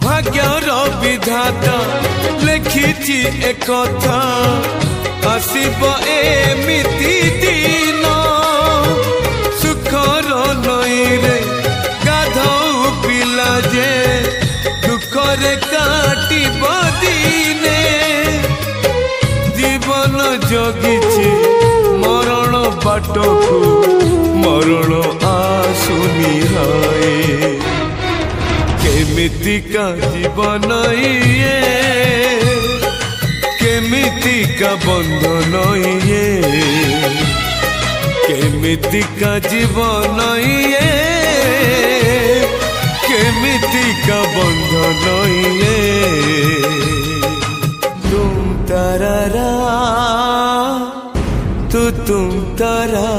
भाग्यर विधाता लिखिछि एक कथा आसिब एमिति दिन सुखर नई रे गाधौ पिला जे दुखरे काटिब दिने जीवन जगिछि मरण बाटकु मरण आसुनी हाय केमितिका जीवन ये केमितिका बंधन ये केमितिका जीवन ये केमितिका बंधन ये तुम तारा तुम तारा